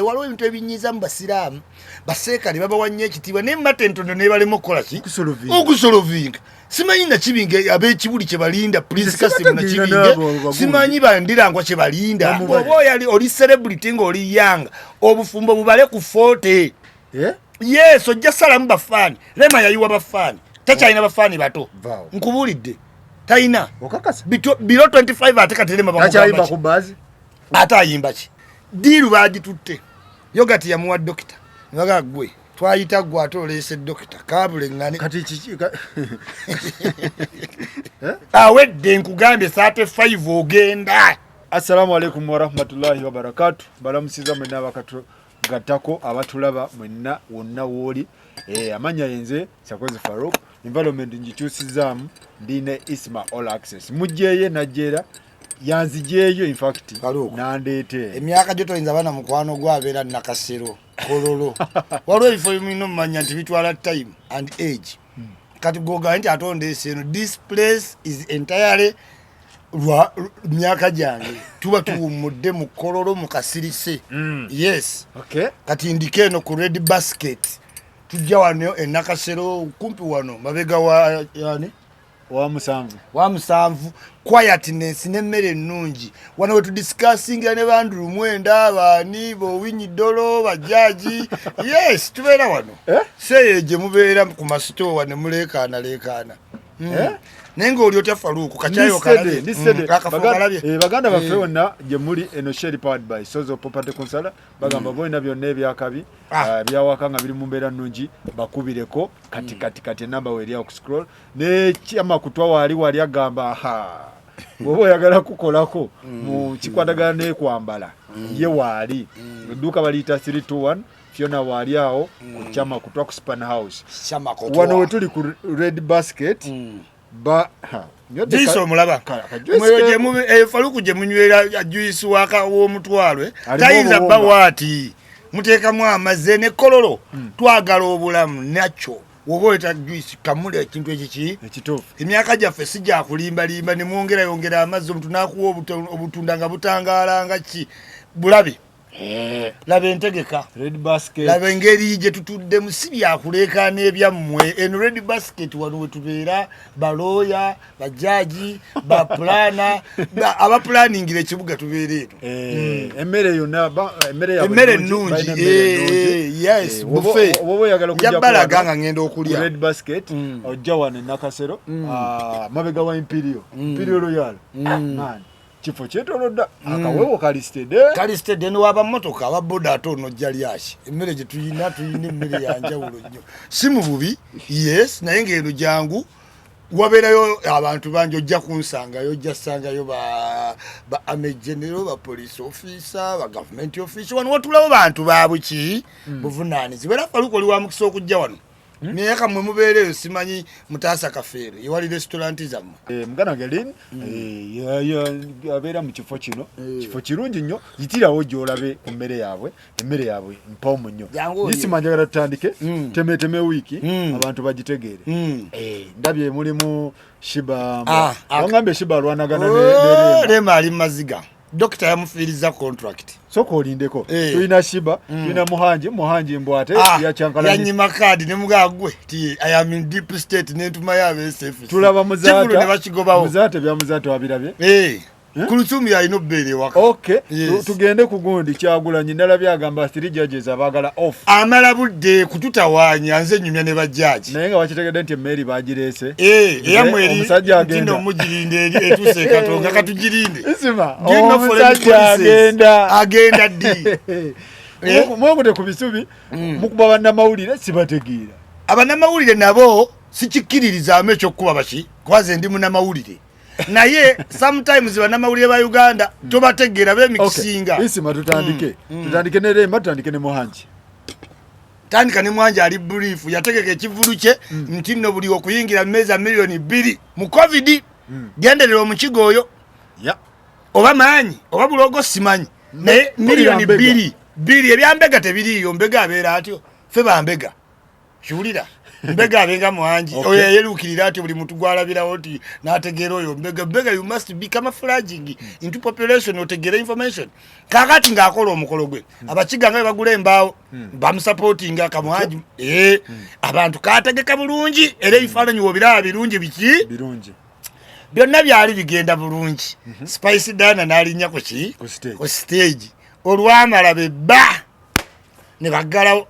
waliwo ebintu ebinyiza mu basiraamu baseekale babawanya ekitiibwa naye matentono ne balema okukola ki okusolovinga simanyi nakibinga ab'ekibuli kye balinda prince kasimu nakibinge simanyi bandirangwa kye balinda oba oyali oli celebrity ng'oli yanga obufumbo bubale ku 40 yes ojja salamu bafaani lema yayiwa bafaani takyalina bafaani bato nkubulidde talina biro 25 ate katelema bakuayimba ku baazi ate ayimba ki diiru bagitutte yogati yamuwa dokita nibaga gwe twayita gwe ate oleese dokita kabule ngane kati kiki awedde nkugambye 35 ogenda. Assalamu alaikum warahmatullahi wabarakatuh. Balamusiza mwenna bakatu gatako abatulaba mwenna wonna woli amanya yenze Sakoze Farouk environment njikyusizaamu ndine Isma All Access mujjeye najjera yanzijeyo in fact nandete emyaka gyo toyinza bana mukwano gwabeera nakasero kololo waliwo ebifo bimino mumanya nti bitwala time and age kati goga nti atondeese eno this place is entirely lwa myaka gyange tuba tuwummudde mu kololo mu kasirise yes okay kati ndike eno ku red basket tujja wano enakasero kumpi wano mabega wa yani wa musanvu quietness n'emmere ennungi wano we tudiscussinga ne bandulu mwenda abaani bowinyi dolo bajaji yes tubeera wano seye gye mubeera ku masito wane muleekaana nenga oli otya Faruku kachayo kalabye baganda baffe wonna gye muli eno share powered by Sozo Property Consult bagamba boina byonna ebyakabi byawakanga biri mu mbeera nnungi bakubireko kati namba we eri ku scroll ne kyama kutwa wali agamba bobo oyagala kukolako mu kikwatagana n'ekwambala ye waali edduuka baliyita 321 Fiona wali awo ku kyama kutwa ku Span House wano we tuli ku red basket Jiso mulaba Faruku gye munywera juice waka w'omutwalwe tayinza bawati muteekamu amazzi ne kololo twagala obulamu nakyo woba oyita juice kamule ekintu ekiki ekituufu emyaka gyaffe sijja kulimbalimba ne mwongera amazzi omuntu n'akuwa obutunda nga butangaala nga ki bulabe laba entegeka red basket laba engeri gye tutudde musibi akuleekaana ebyammwe eno red basket wano we tubeera balooya bajaji baplana abaplaningira ekibuga tubeera eno emmere yonna emmere ennungi yes buffet yabbalaga nga ngenda okulya red basket ojja wano nakasero mabega wa imperial royal man kifo kyetolodda akawewo kalistede niwaba motoka ababoda ate ono jjaliashi emmere gye tuyina emmere yanjawulo nnyo si mu bubi yes naye ng'eno jangu wabeerayo abantu bangi ojja kunsangayo ojja sangayo ba amejenero ba police officer ba government officer wano watulawo bantu babuki buvunaanizi era Faruku oli wa mukisa okujja wano naye kamwe mubeereyo simanyi mutaasa kafeero yewali restaurant zammwe mugana gelin abeera mu kifo kino kifo kirungi nnyo yitirawo gy'olabe emmere yaabwe mpoomu nnyo nisima njagala tutandike temeteme wiiki abantu bagitegeere ndabye mulimu shiba wangambe shiba alwanagana Rema ali mu maziga dokita yamufiiriza contract soko olindeko tulina shiba tulina muhanji mbwate yakyankala yanyima kadi ne mugagwe ti I am in deep state n'entuma yabe safe tulaba muzata ne bakigobawo muzata bya muzata wabirabye kulusumi alina obbeere waka okay tugende ku gundi Kyagulanyi ndalabye agamba 3 judges abagala off amala budde kututawaanya nze nyumya ne bajaji naye nga wakitegedde nti emmeri bagirese eyamweri omusajja agenda omugirinde eri etuse katonga katugirinde isima omusajja agenda ddi mwegute ku bisubi mukuba bannamawulire sibategeera abannamawulire nabo sikikkiririzaamu ekyokuba baki kwaze ndi munnamawulire naye sometimes bannamawulire ba Uganda tobategeera b'emikisinga isima tutandike ne Remba tutandike ne Muhanji tandika ne Mwanja ali brief yategeka ekivulu kye nti nno buli okuyingira meza milioni 2 mu covid genderera omukigo oyo oba maanyi oba bulogo simanyi naye milioni 2 ebyambega tebiriyo mbega abeera atyo fe bambega kiwulira Mbega abenga Muhanji oyo yelukirira ati buli muntu gwalabirawo oti nategeera oyo mbega you must be camouflaging into population otegeera information kakati ng'akola omukolo gwe abakiga nga bagula embaawo bamusupportinga Kamuhanji abantu kategeka bulungi era ebifaananyi wobiraba birungi birungi byonna byali bigenda bulungi Spice Dana n'alinnya ku stage olwamala bebba ne baggalawo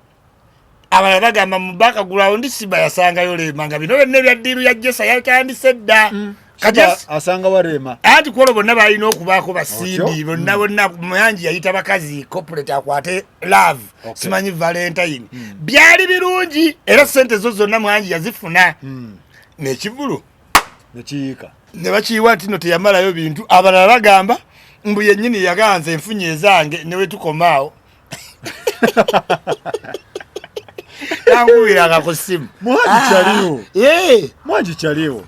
abala bagamba mubaka ground Siba yasangayo Lema nga bino benne byaddiru ya Jessa yatandise dda kati asanga warema ati kwolo bonna balina okubaako basindi bonna Muhanji yayita bakazi corporate akwate love simanyi Valentine byali birungi era sente zo zonna Muhanji yazifuna n'ekivulu nekiyiika ne bakiyiwa nti no teyamalayo bintu abalala bagamba mbu yennyini yaganze enfunye ezange newe tukomaawo Tangubiraga ku simu Muhanji kyaliwo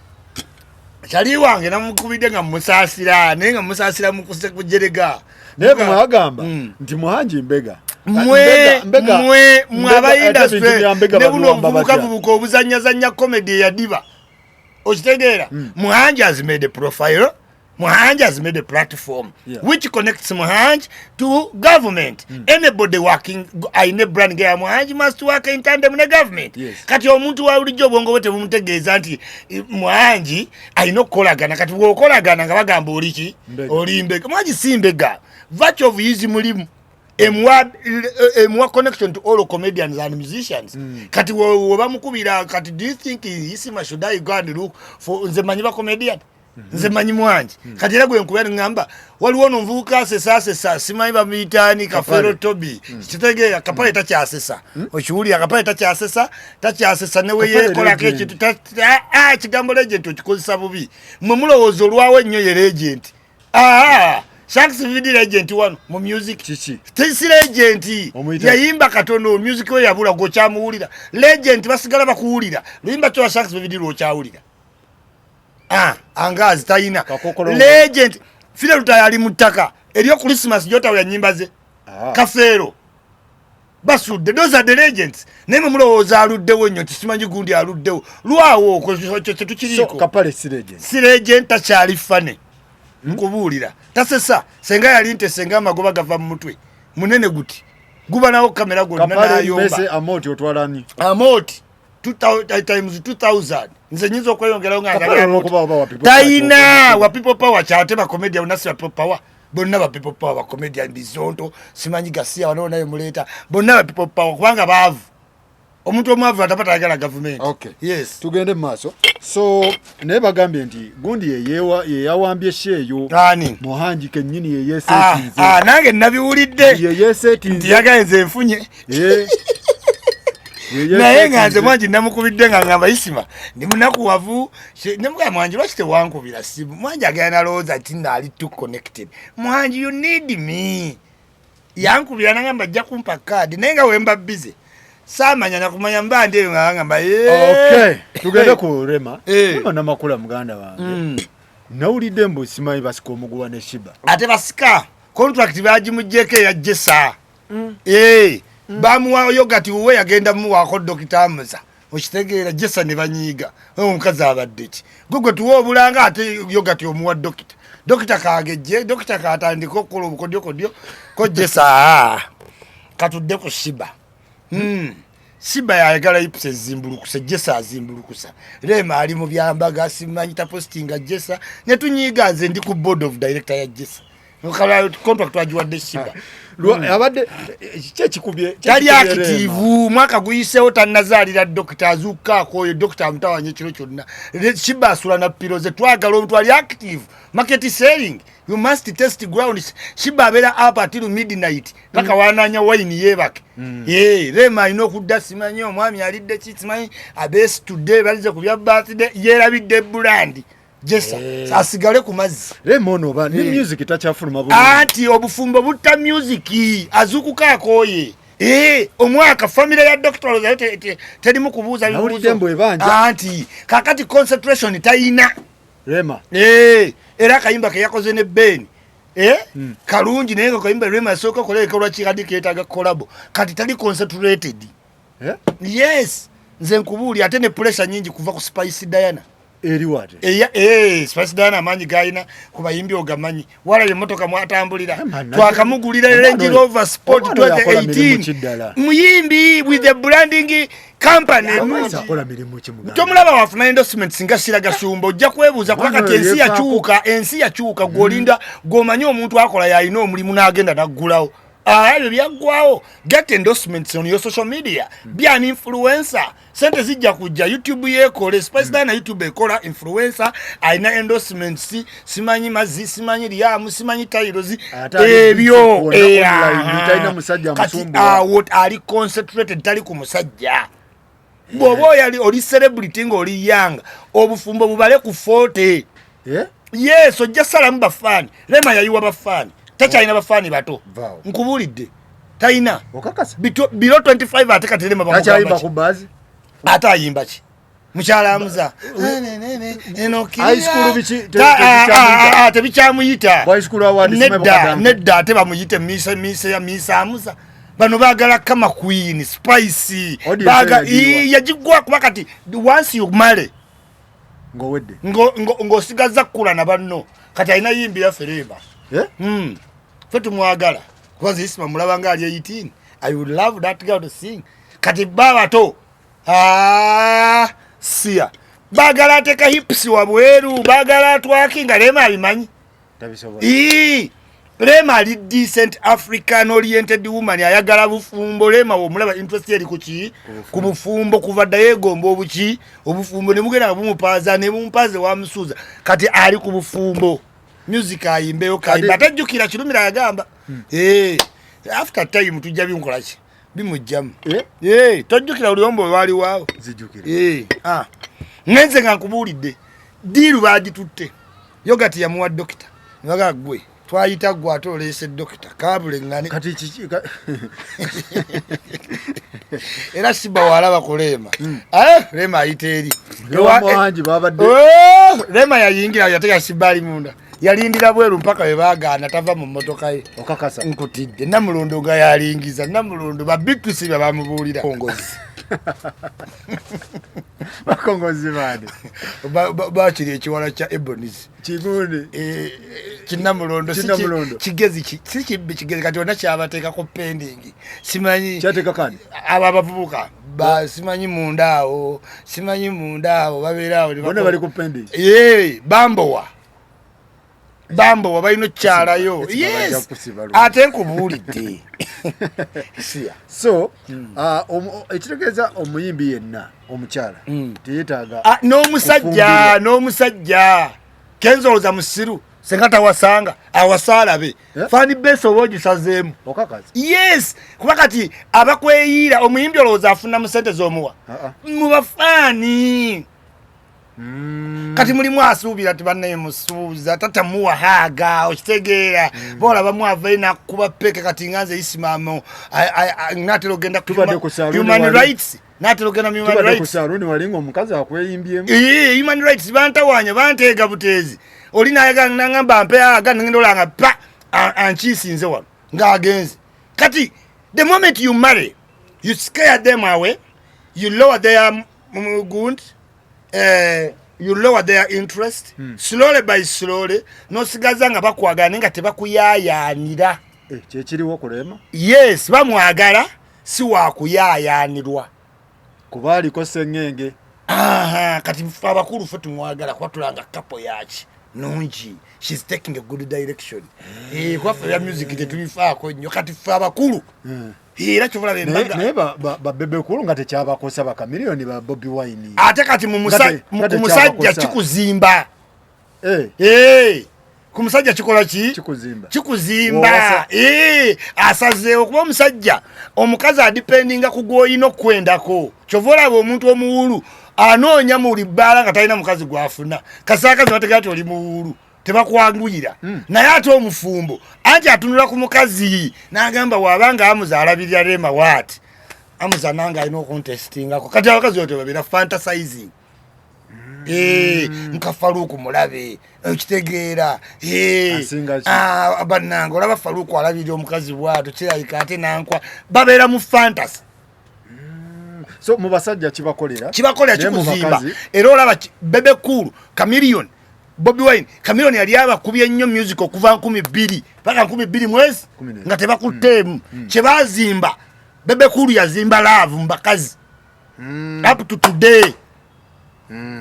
Chali wange namukubidde nga musaasira naye nga musaasira mukuse kujerega naye mwagamba nti Muhanji mbega mwe aba industry ne buno buvubuka obuzanyazanya comedy ya diva okitegeera Muhanji has made a profile Muhanji has made a platform which connects Muhanji to government. Anybody working in a brand game Muhanji must work in tandem with the government. Kati omuntu wa ulijo bongo bote bumutegeeza nti Muhanji alina okukolagana kati bw'okolagana nga bagamba oliki olimbega Muhanji si mbega virtue of his mulimu emwa connection to all comedians and musicians kati wabamukubira kati do you think Isima should I go and look for nze manyi ba comedian nze manyi Muhanji kati era gwe nkubira ngamba waliwo nomvuka sesa simanyi bamuyitani Kafero Tobi kitegeera Kapale takyasesa okiwuli Kapale takyasesa newe yekola kekintu kigambo legend okikozesa bubi mwe mulowooza olwawo ennyo ye legend Shanks video legend wano mu music tesi legend yayimba katono music we yabula go kyamuwulira legend basigala bakuwulira luyimba kyo Shanks video okyawulira angazi tayina legend file lutayali mutaka eriyo Christmas jota ya nyimba ze Kafero basudde those are the legends neme mulowooza aluddewo nnyo tisimanyi gundi aluddewo lwawo ko tukiriko Kapale si legend takyali fane nkubuulira tasesa senga yali nte senga magoba gava mu mutwe munene guti guba nawo kamera go nayomba amoti otwalani amoti 2000 times 2000 nze nyizo kweyongera nganga taina wa people power kyate ba comedian unasi wa people power bonna ba people power ba comedian bizonto simanyi gasia wanaona nayo muleta bonna ba people power kubanga baavu omuntu omwavu atapata agala government yes tugende maso so ne bagambye nti gundi ye yawambye sheyo Muhanji kennyini ye yesetinze nange nabiwulidde ye yesetinze yagaenze enfunye naye nga nze Muhanji namukubidde nga ngamba Isima ndi munakuwavu ne muga Muhanji lwaki wankubira simu Muhanji agenda looza ati nali too connected Muhanji you need me yankubira nangamba ajja kumpa card naye nga wemba busy samanya nakumanya mbande ngamba tugende ku Rema na makula muganda wange nawulidde mbu simanyi basika omuguwa ne Shiba ate basika contract bajimujjeko ya Jessa bamuwa yogati uwe yagenda muwako Dr. Amuza okitegeera Jessa ne banyiiga omukazi abadde ki gugwe tuwa obulanga ate yogati omuwa Dr. Kagejje Dr. Katandika okukola obukodyo ko Jessa katudde ku Shiba Shiba yayagala ipse zimbulukusa Jessa azimbulukusa Rema ali mu byambaga simanyi ta postinga Jessa ne tunyiiga nze ndi ku board of director ya Jessa nkala contract wajiwadde Shiba abadde kyekikubye tali active mwaka guyisewo tanazalira Dr. Azuka koyo Dr. amtawanye kiro kyonna Shiba asula na piroze twagala omuntu ali active market selling you must test ground Shiba abera up until midnight paka wananya wine yebake Rema ino kudda simanyi omwami alidde kitsimanyi abes today balize ku bya birthday yerabidde brand Jessa asigale ku mazzi Rema ono ba ni music takyafuluma bulungi ati obufumbo butta music azukuka koye omwaka family ya Dr. Loza tedi mukubuuza bibuuzo anti kakati concentration tayina Rema era kayimba ke yakoze ne Ben kalungi naye nga kayimba Rema soka koleka lwa kikadi keetaga collab kati tali concentrated yes nze nkubuuli ate ne pressure nyingi kuva ku Spice Diana eri wate Spice Diana amanyi gaina kubayimbi ogamanyi wala ye motoka mwatambulira twakamugulira Range Rover Sport 2018 muyimbi with the branding company tomulaba wafuna endorsement singa siraga shumbo ojja kwebuuza kwakati ensi yakyuka gwolinda gwomanyi omuntu akola yalina omulimu n'agenda naggulawo ebyo byaggwawo get endorsements on your social media be an influencer sente zijja kujja YouTube yekole Spice Diana YouTube ekola influencer alina endorsements simanyi Mazzi simanyi Liam simanyi Tailozi ebyo talina musajja musumbu what ali concentrated tali ku musajja bwobo yali oli celebrity ng'oli young obufumbo bubale ku 40 yes ojja salamu bafani Rema yayiwa bafani tachaina bafani bato nkubulidde taina okakasa biro 25 ate katerema bakubamba ku bazi ata ayimba ki mukyala amuza high school bichi tebikyamuyita boy school award nedda ate bamuyite misa amuza bano bagala kama Queen Spice baga yajigwa kuba kati once you marry ngowedde ngosigaza kula na banno kati alina yimbira Fereba fetu mwagala kubaza isima mulabanga ali 18 I would love that girl to sing kati baba to sia bagala teka hips wabweru bagala twakinga Rema abimanyi tabisobola Rema ali decent African oriented woman ayagala bufumbo Rema omulaba interest eri kuki ku bufumbo kuva dayegombo obuki obufumbo ne mugenda bumupaza ne mumpaze wa musuza kati ali ku bufumbo music ayimbeyo kayimba tajukira kirumira yagamba after time tujja binkola ki bimujjamu tajukira oliyombo wali wao zijukira ngenze ngankubulidde diru bagitutte yogati yamuwa dokita nibaga gwe twayita gwe ate olese dokita kabule ngani kati kiki era siba walaba kulema Rema ayiteeri wanji babadde Rema yayingira yateka sibali munda yalindira bweru mpaka webagaana tava mu motoka ye okakasa nkutidde namulondo ga yalingiza namulondo babitusi bamubuulira kongozi bakongozi bade bakiri ekiwala kya Ebonies kigundi kinamulondo kigezi kigezi kati ona kyabateeka ko pending simanyi kyateka kandi abavubuka simanyi mundaawo babeerawo bona bali ku pending bambo wabayino kyalayo yes ate nkubuulidde so ekitegeeza omuyimbi yenna omukyala teyetaaga n'omusajja kenzoloza musiru senga tawasanga awasaalabe fani base oba ogisazeemu yes kuba kati abakweyiira omuyimbi olowooza afuna mu sente z'omuwa mu bafaani kati mulimu asuubira tibannaye musuubiza tatamuwa haaga okitegeera boolaba mwava nakuba peke kati nganze isimamo natera ogenda human rights natera ogenda mu human rights kusaluni walinga omukazi akweyimbyemu human rights bantawanya banteega buteezi oli nayaga nangamba mpe aga ngenda olanga pa ankiisinze wano ng'agenze kati the moment you marry you scare them away you lower their good you lower their interest slowly by slowly nosigaza nga bakwagana nga tebakuyayanira kyekiriwo kulema yes bamwagala si wakuyayanirwa kubaliko sengenge kati abakulu fe tumwagala kwatulanga kapo yaki nungi she's taking a good direction kwafe ya music tetubifaako nnyo kati fe abakulu era kyovula bembaga naye babebe kulu nga tekyabakosa bakamiliyoni ba Bobi Wine ate kati ku musajja kikuzimba ku musajja kikola ki kikuzimba asazeewo kuba omusajja omukazi adipendinga ku gwoyina okwendako kyova olaba omuntu omuwulu anoonya mu libbaala nga talina mukazi gwafuna kasaakazi bategera ti oli muwulu tebakwanguyira naye ate omufumbo anti atunula ku mukazi n'agamba wabanga amuza alabirira Rema waati amuza nange alina okuntestingako kati abakazi ote babeera fantasizing nka Faruku mulabe okitegeera bannange olaba Faruku alabirira omukazi bwato kirabika ate nankwa babeera mu fantasy so mu basajja kibakolera kikuzimba era olaba Bebe Cool Chameleone Bobby Wine Chameleone yali abakubye ennyo music okuva 12 paka 12 mwezi nga tebakuttemu kyebazimba Bebe Cool yazimba love mbakazi up to today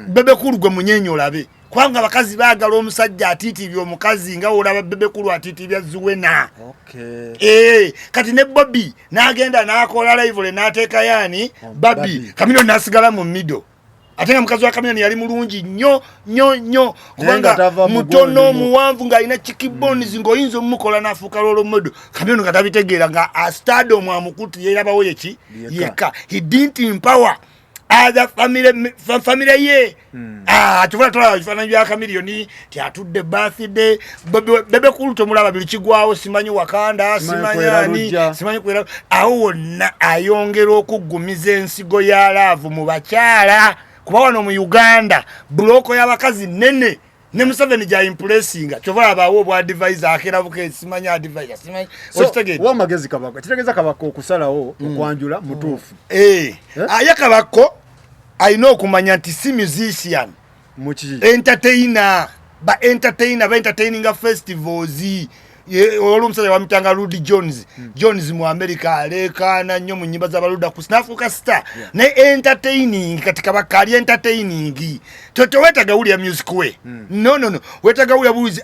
Bebe Cool gwe munyenyo olabe kwanga bakazi baagala omusajja atiitibya omukazi nga olaba Bebe Cool atiitibya Zuwena. Kati ne Bobby n'agenda n'akola live n'ateeka yani Bobby Chameleone n'asigala mu middle ate nga mukazi wa Chameleone yali mulungi nnyo kubanga mutono muwanvu nga alina chikibones ng'oyinza omukola n'afuuka lolo modo Chameleone nga tabitegeera nga a stardom amukutu yerabawo yeki yeka he didn't empower other family ye atubula tola ifananyo ya Chameleone ti atudde birthday Bebe Cool tomulaba bili kigwawo simanyi Wakanda simanyi kwera awo na ayongera okugumiza ensigo ya love mu bakyala kuba wano mu Uganda bloko y'abakazi nene ne Museveni ja impressinga chovala abawo bwa advisor akera buke simanyi advisor simanyi okitegedde wa magezi kabako kitegeza kabako okusalawo okwanjula mutuufu ayakabako ayina okumanya nti si musician muki entertainer ba entertaining festivals olumusajja wamutanga Rudy Jones mu America alekana nnyo mu nyimba z'abaluda ku Africa Star ne entertaining katika bakali entertaining toto wetaga uli music we no wetaga uli buzi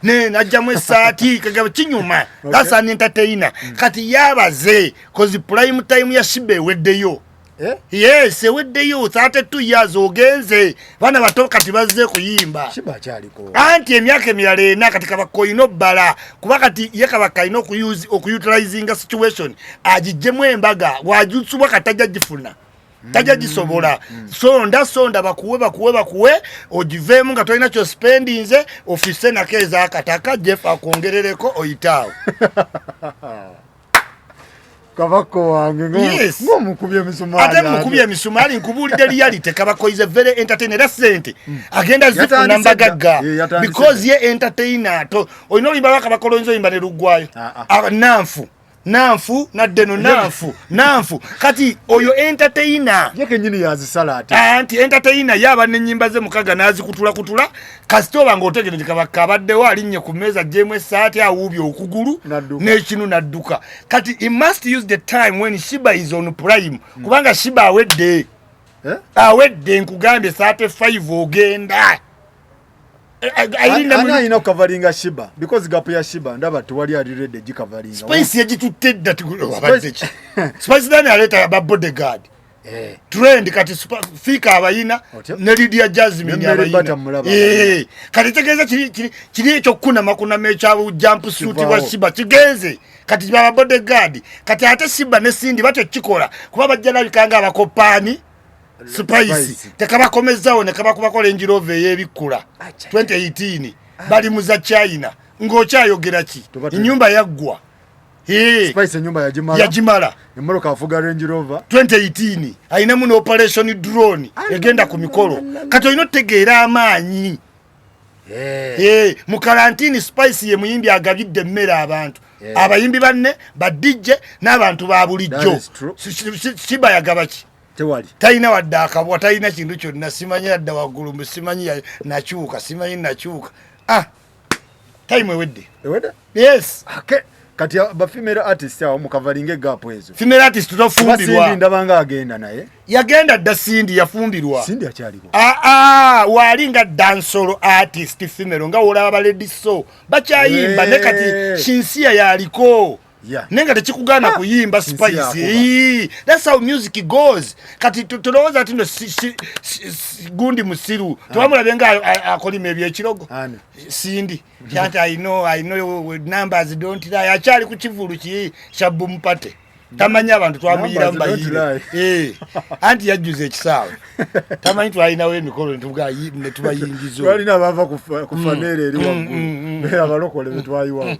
ne najjamu esati kagaba kinyuma that's an entertainer kati yabaze cause prime time ya Shibe weddeyo yes weddeyo 32 years ogenze bana batoka tibazze kuyimba Shiba kyaliko anti emyaka emirala katika bakoino bala kuba kati yekabaka ino okuutilizing situation ajijjemu embaga wajutsubwa katajja gifuna tajja gisobola sonda bakuwe ojivemu nga tolina kyo spendinze office na keza akataka Jeff akongerereko oyitaawo kabako wange ngomukubye misumali ate mukubye misumali nkubulide reality kabako is a very entertainer recent agenda zifuna mbagaga because ye entertainer to oyino limba bakabakolonzo imba ne lugwayo nanfu naddeno nanfu kati oyo entertainer yeke nyini yazisalati anti entertainer yaba nenyimba ze mukaga nazi kutula kasitoba ngotegere kabaka baddewo alinnye ku meza jemwe saati awubye okugulu n'ekinu nadduka kati he must use the time when Shiba is on prime kubanga Shiba awedde nkugambye 35 ogenda Ana ino coveringa Shiba because gapu ya Shiba ndaba tuwali alirede gicoveringa Spice yagitutedda tugulobadde Spice dani aleta aba bodyguard trend kati fika abayina ne Lydia Jasmine abayina kati tegeza kiri ekyo kuna makuna mecha jump suit wa Shiba kigenze kati baba bodyguard kati ate Shiba ne Cindy bato kikola kuba bajjala bikanga abakopani Spice tekabakomezawo ne kabakubakola enjirove yebikula 2018 bali muza China ngokyayogera ki nyumba yaggwa Spice nyumba yajimala Emoroka afuga Range Rover 2018 aina muno operation drone egenda ku mikolo kato ino tegeera amaanyi mu karantini Spice ye muyimbi agabidde mmere abantu abayimbi banne ba DJ n'abantu ba bulijjo Shiba yagabaki tewali taina wadda akabwa taina kintu kyonna simanyi adda waggulu simanyi nakyuka time ewedde yes kati ba female artist awo mukavalinge gapo ezo female artist tofumbirwa Cindy ndabanga agenda naye yagenda dda Cindy yafumbirwa Cindy akyaliko walinga dancehall artist female nga olaba ba lady so bakyayimba ne kati Shinsia yaliko nenga tekikugana kuyimba Spice that's how music goes kati tulowooza ati no gundi musiru twamulabenga akolima ebyekirogo Cindy kyanta I know numbers don't lie akyali ku kivulu ki Shabu Mpate tamanya abantu twamuyira mbayire anti yajuze ekisaawe tamanyi twalinawo emikolo ne tubayingizo twalina bava ku fanere eri waggulu abalokole betwayiwawo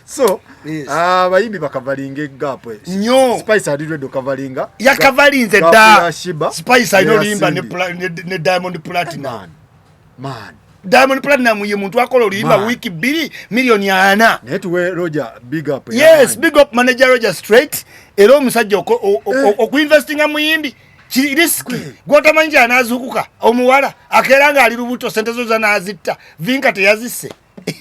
so abayimbi bakavalinga gapo nyo Spice alirwedo kavalinga yakavalinze da Spice ayino limba ne Diamond Platinum man Diamond Platinum ye muntu akola oluyimba wiki 2 milioni 4 netwe Roger big up yes big up manager Roger Straight era omusajja okuinvestinga muyimbi kiri risky gwotamanyi anazukuka omuwala akeranga ali lubuto sente zo zanazitta vinka teyazise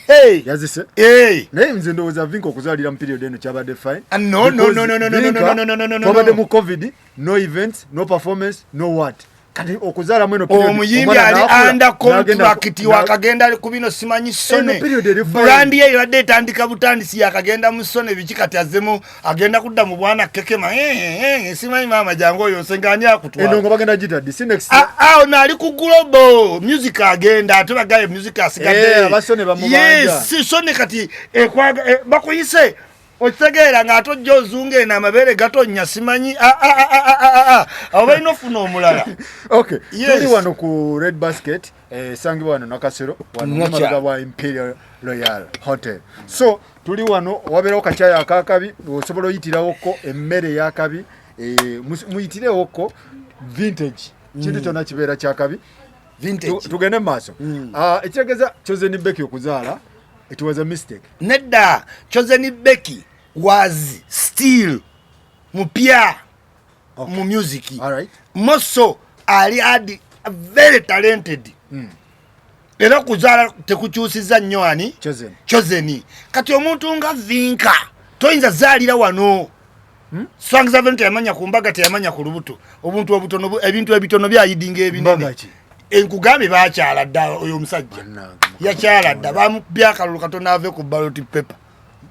hey yazise hey naye nze ndowooza vinka okuzaalira mu period eno kyabadde fine no twabadde mu covid no events no performance no what kati okuzaala mweno omuyimbi ali under contract wakagenda ku bino simanyi Sone brand ye yadde etandika butandisi yakagenda mu Sone biki kati azemu agenda kudda mu bwana kekema simanyi mama jango oyo nsenganya akutwa eno ngo bagenda gita disi next ono ali ku global music agenda ate bagaye music asigadde abasone bamubanja yes Sone kati bakuyise otegeera nga atojja ozunga eno amabere gatonya simanyi abo balina ofuna omulala okay tuli wano ku Red Basket sangibwa wano nakasero wano mumalaga wa Imperial Royal Hotel so tuli wano wabeerawo kachaya akakabi osobola oyitirawo ko emmere yakabi muyitirewo ko vintage kintu kyonna kibeera kyakabi vintage tugende mu maaso ekitegeeza Chosen Becky okuzaala it was a mistake nedda Chosen Becky was still mupya mu music all right moso ali adi very talented era kuzaala tekukyusiza nnyo ani Chosen kati omuntu nga Vinka toyinza zaalira wano Songs Event yamanya kumbaga teyamanya ku lubuto obuntu obutono ebintu ebitono byayidinga ebinene enkugambe baakyala dda oyo omusajja yakyala dda bamubya kalulu katona ave ku ballot paper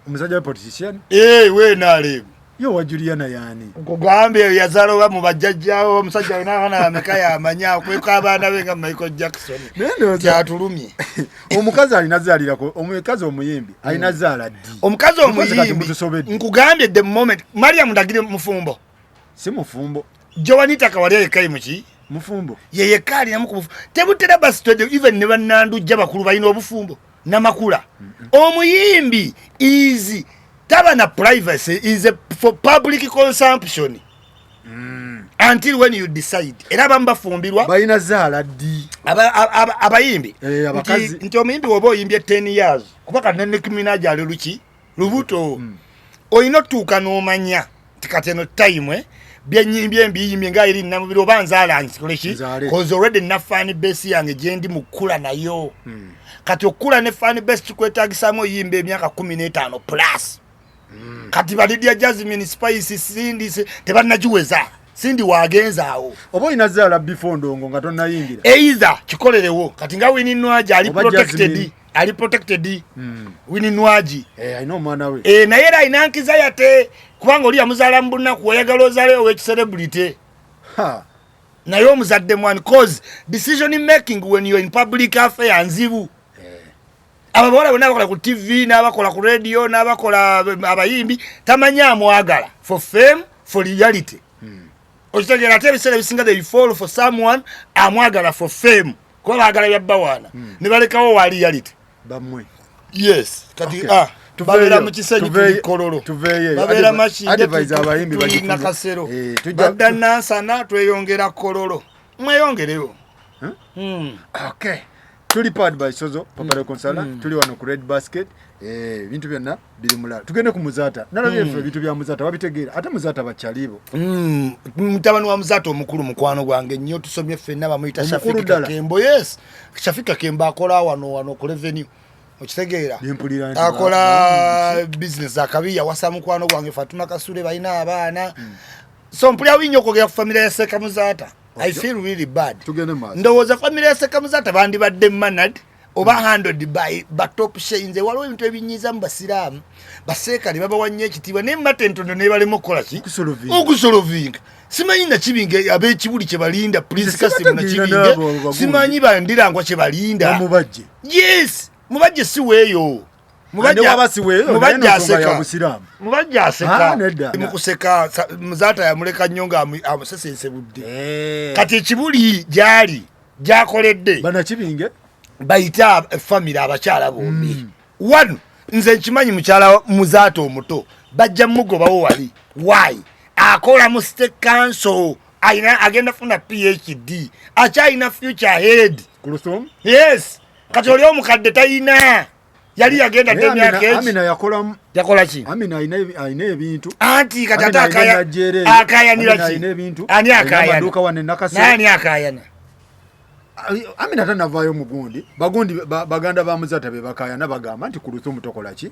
omusajja wa politician we nale yo wa Juliana yani kugambe yazalo ba mu bajjajjawo omusajja wena ana ameka yamanya kweka abaana be nga Michael Jackson kyatulumye omukazi alina zaalira ko omukazi omuyimbi alina zaala ddi omukazi omuyimbi nkugambye the moment Mariam Ndagire mufumbo si mufumbo Joanita Kawalya ekaimuki mufumbo yeye kali namukubufu tebutera bas studio even ne banandu jja bakulu balina obufumbo namakula omuyimbi is taba na privacy is a for public consumption until when you decide era bambafumbirwa balina zaala ddi abayimbi abakazi nti omuyimbi woba oyimbye 10 years kubaka ne Nicki Minaj ali luki lubuto oyina tuuka n'omanya tikateno time byenyimbye mbiyimbye nga iri namubiri obanzaala nsikoleki cause already na fan base yange jendi mukula nayo kati okula ne fan base kikwetagisamo yimbe emyaka 15 plus kati balidia Jasmine Spice Cindy tebanajiweza Cindy wagenza awo obo inazaala before ndongo nga tonna yingira either kikolerewo kati nga Winnie Nwaji ali protected Winnie Nwaji I know mwana we naye era inankiza yate kubanga oli amuzaala mbuna kuwayagala ozale owe celebrity naye omuzadde mwani cause decision making when you're in public affairs nzibu ababona bonna bakola ku TV n'abakola ku radio n'abakola abayimbi tamanya amwagala for fame for reality okitegera ate ebiseera bisinga they fall for someone amwagala for fame kuba baagala byabbawaana ne balekawo wa reality bamwe yes kati babera mu kisenyi tulikololo babera machinde abayimbi balina kasero badda nansana tweyongera kololo mweyongereyo okay tuli powered by Sozo Papa Konsala tuli wano ku Red Basket bintu byonna biri mulala tugende ku Muzata nalabye bintu bya Muzata wabitegeera ate Muzata bakyalibo mutabani wa Muzata omukulu mukwano gwange nnyo tusomye ffenna bamuyita Shafika Kembo yes Shafika Kembo akola wano ku revenue okitegeera akola business akabiya wasa mukwano gwange Fatuma Kasule balina abaana so mpulya winyo okogera ku family ya Seka Muzata I feel really bad ndowooza family ya Seka Muzata bandi badde managed oba handled by top shainze waliwo ebintu ebinyiza mu basiraamu baseekali babawanye ekitiibwa naye matentondo ne balema okukola ki okusolovinga simanyi nakibinga ab'ekibuli kye balinda Prince Kasim nakibinga simanyi bandirangwa kye balinda yes mubajje si weeyo mubajja aseka mukuseka Muzata yamuleka nnyo nga amusesense budde kati ekibuli gyali gyakoledde banakibinge bayita family abakyala bombi one nze nkimanyi mukyala Muzata omuto bajja mugobawo wali why akola mu state council agenda funa PhD akyalina future ahead Kulusum yes kati oli omukadde tayina yali yagenda temyaka Amina yakola ki Amina ayina ebintu anti kati akayanira ki ani akayana Amina tanavaayo mugundi baganda ba Muzata be bakayana bagamba nti Kuruthumu tokola ki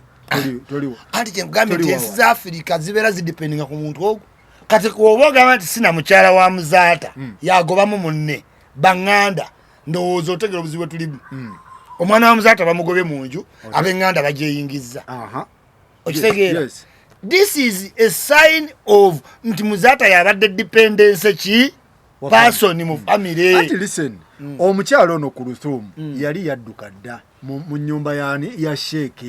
toli anti kyengambye nti ensi za Africa zibeera zidipendinga ku muntu ogwo kati kuoba ogamba nti sina mukyala wa Muzata yagobamu munne baŋŋanda ndowooza otegera obuzibu bwe tulimu omwana wa Muzata bamugobye mu nju ab'eŋŋanda bagyeyingizza okitegeera this is a sign of nti Muzata yabadde dependence ki person mu family ati listen omukyalo ono Kuruthumu yali yadduka dda mu nyumba yani ya Sheikh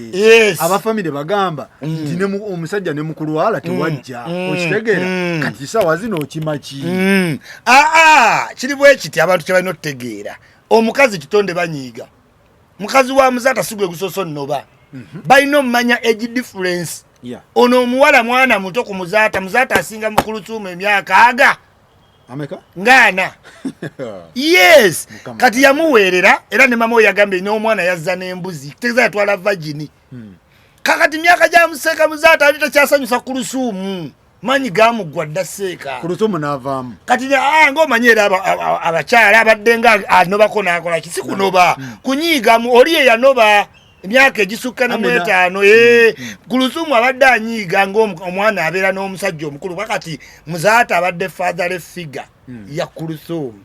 abafamily bagamba nti ne omusajja ne mukulu wala tewajja okitegeera kati sawa zino okimaki kiri bwe kiti abantu kye balina okutegeera omukazi kitonde banyiiga mukazi wa Muzata sigwe gusoso nnoba balina omumanya age difference ono omuwala mwana muto ku Muzata asinga mu Kuruthumu emyaka aga ameka ngana yes kati yamuweerera era ne mama yagambe n'omwana yazza n'embuzi tegeza yatwala vagini kakati myaka gya Museeka Muzata ali takyasanyusa Kuruthumu manyi gamuggwa dda Seeka Kuruthumu n'avaamu kati ng'omanyera abakyala abadde nga anobako n'akola ki si kunoba kunyiigamu oli ye yanoba emyaka egisukka ne 5 Kuruthumu abadde anyiiga ng'omwana abeera n'omusajja omukulu kakati Muzata abadde father figure ya Kuruthumu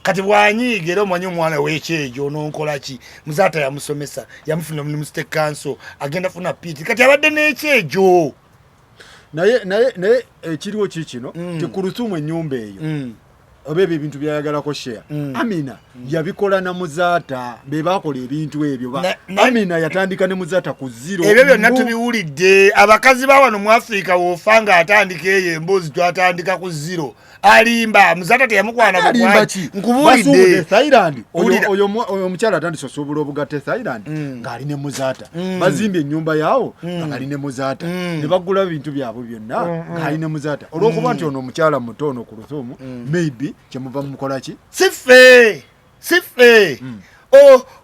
kati bwanyiiga era omanyi omwana w'ekyejo ononkola ki Muzata yamusomesa yamufuna omulimu state council agenda funa piti kati abadde n'ekyejo naye ekiriwo kikino ti Kuruthumu ennyumba eyo oba ebintu byayagalako share Amina yabikola na Muzata be bakola ebintu ebyo Amina yatandika ne Muzata ku zero ebyo byonna tubiwulidde abakazi ba wano mu Africa wofanga atandika eyo emboozi twatandika ku zero alimba Muzata teyamukwana bukwaki nkubulidde Thailand oyo omukyala atandise osobula obugatte Thailand ng'ali ne Muzata bazimbye ennyumba yawo ng'ali ne Muzata ne bagula ebintu byabwe byonna ng'ali ne Muzata olw'okuba nti ono omukyala muto ono Kuruthumu maybe kyemuva mukola ki sife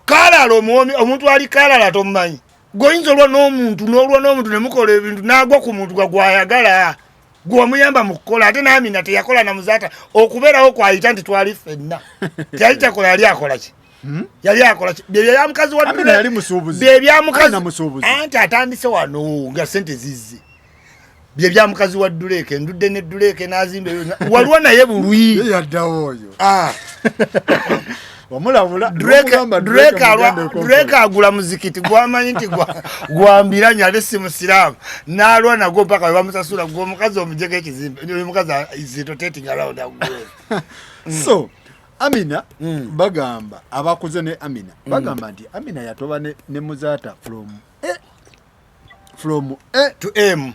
kalala omuntu ali kalala tomumanyi goyinza olwa n'omuntu ne mukola ebintu n'agwa ku muntu gwayagala gwamuyamba mu kukola ate n'Amina teyakola na Muzata okubeerawo kwayita nti twali ffenna teyali takola yali akola ki yali akola ki bye bya mukazi wa Amina yali musuubuzi bye bya mukazi anti atandise wano nga sente zizze bye bya mukazi wa Drake endudde ne Drake n'azimba waliwo naye bulwi yaddawo oyo wamulabula Drake agula muzikiti gwamanyi nti gwambiranya ate si musiraamu n'alwa nagwo mpaka we bamusasula gwe omukazi omujjeko ekizimbe oyo mukazi is rotating around so Amina bagamba abakuze ne Amina bagamba nti Amina yatoba ne Muzata from A to M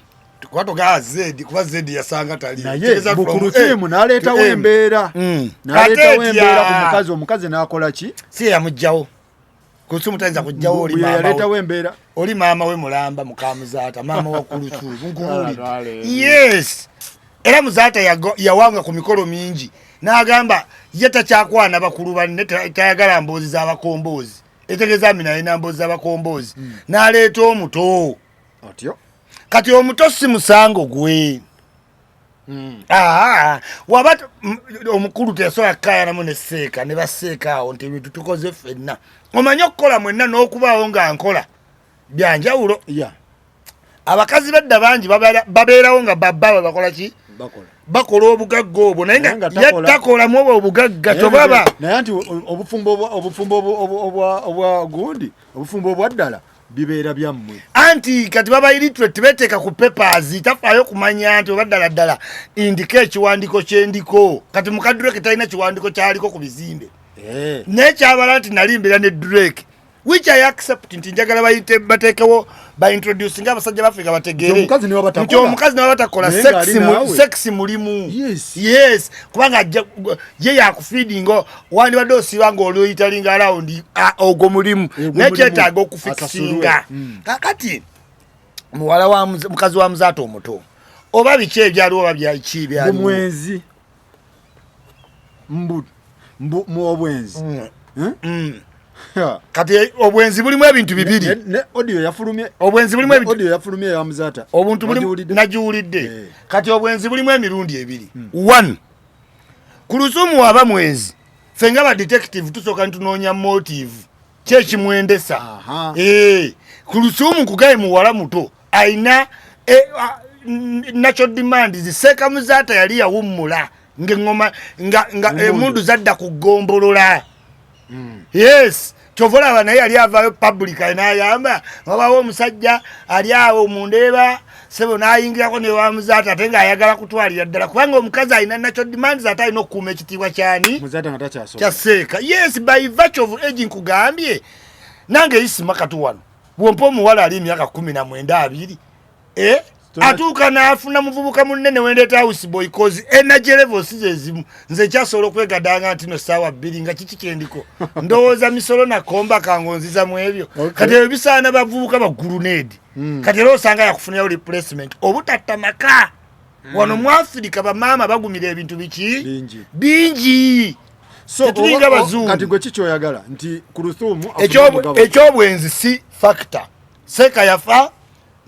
kwatoga Z kuba Z yasanga tali naye Kuruthumu n'aleetawo embeera ku omukazi n'akola ki si yamugjawo Kuruthumu tayinza kujjawo oli mama yaleetawo embeera oli mama we mulamba muka Muzata mama wa Kuruthumu nkubulidde yes era Muzata yawanga ku mikolo mingi n'agamba ye takyakwana bakulu banne tayagala mboozi z'abakomboozi etegeeza Amina alina mboozi z'abakomboozi n'aleeta omuto atyo kati omuto si musango gwe waba omukulu teyasobola kukayanamu ne Seeka ne baseeka awo nti ebintu tukoze ffenna omanye okukola mwenna n'okubaawo nga nkola byanjawulo abakazi bedda bangi babeerawo nga babba bakola ki bakola obugagga obwo naye nga yetakolamu obwo obugagga tobaba naye nti obufumbo obwa gundi obufumbo obwa ddala bibeera byammwe anti kati baba illiterate beteeka ku papers tafaayo kumanya nti obaddala ddala indika ekiwandiiko kyendiko kati muka Drake talina kiwandiiko kyaliko ku bizimbe nekyabala nti nali mbeera ne Drake which I accept nti njagala bateekewo baintroducing abasajja b'Afrika bategeere nti omukazi nawe batakola sex mulimu yes kubanga ye yakufeedinga wandibadde osiba ng'oluyitalinga around ogwo mulimu nekyetaaga okufikisinga kakati muwala wa mukazi wa Muzata omuto oba biki ebyaliwo oba byaki byaliwo mwezi mu obwenzi kati obwenzi bulimu ebintu bibiri ne audio yafulumye obwenzi bulimu ebintu audio yafulumye ya Muzata obuntu bulimu najiwulidde kati obwenzi bulimu emirundi ebiri 1 ku Lusuumu waba mwezi fenga ba detective tusooka ntunoonya motive kyekimwendesa ku Lusuumu kugaye muwala muto aina natural demand ziseka Muzata yali yawummula ngengoma nga emundu zadda kugombolola yes chovola naye yali avayo public n'ayamba wabawo omusajja ali awo mundeeba sebo n'ayingirako ne wa Muzata ate ng'ayagala kutwalira ddala kubanga omukazi alina natural demands ate alina okukuuma ekitiibwa kyani Muzata nga takyasobola kyaseeka yes by virtue of age nkugambye nange isima katu wano bwompa omuwala ali emyaka 19 atuuka n'afuna muvubuka munene wendeeta house boy cause energy levels zezimu nze kyasobola okwegadanga nti no saawa 2 nga kiki kyendiko ndowooza misolo nakomba kangonziza mu ebyo kati ebyo bisaana bavubuka bagurunedi kati era osanga yakufunirayo replacement obutatta maka wano mu Africa bamaama bagumira ebintu biki bingi so kati gwe kikyoyagala nti ku Lusuumu ekyobwenzi si factor Seeka yafa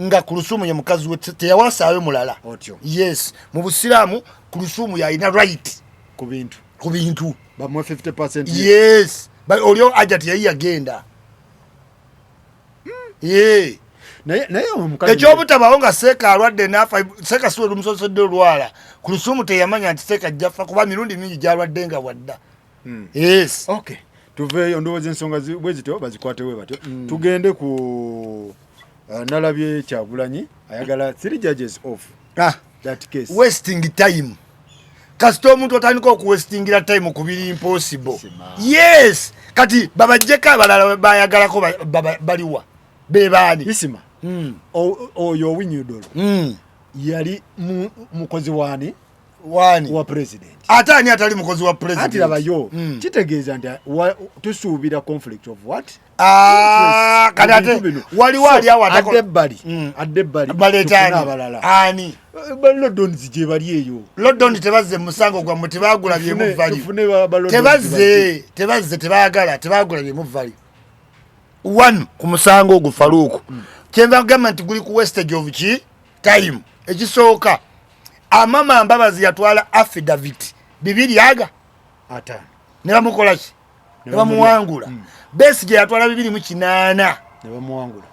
nga ku Lusuumu ye mukazi we teyawasaayo mulala yes mu Busiraamu ku Lusuumu yalina right ku bintu bamwe 50% yes olio ajati yayi yagenda naye omukazi ekyobutabawo nga Seeka alwadde nafa Seeka siwe lumusosodde olwala ku Lusuumu teyamanya nti Seeka jjafa kuba mirundi mingi gyalwadde nga wadda yes okay tuveeyo ndowooza ensonga bwe zityo bazikwatewe batyo tugende ku nalabye Kyagulanyi ayagala 3 judges off that case wasting time kasito omuntu otandika okuwestingira time ku biri impossible yes kati babajjeka abalala bayagalako baliwa bebaani isima oyo Owiny-Dollo yali mukozi wani wa president ate ani atali mukozi wa president ati labayo kitegeeza nti tusuubira conflict of what kati ate waliwo ali awo adebbali baletani ani Lodons gye bali eyo Lodons tebazze musango gwammwe tebagula byemuvali tebazze tebagula byemuvali 1 ku musango ogwo Faruku kyenva kugamba nti guli ku wastage of time ekisooka amama Mbabazi yatwala affidavit 2 aga ata ne bamukolaki ne bamuwangula Besigye yatwala 2 ne bamuwangula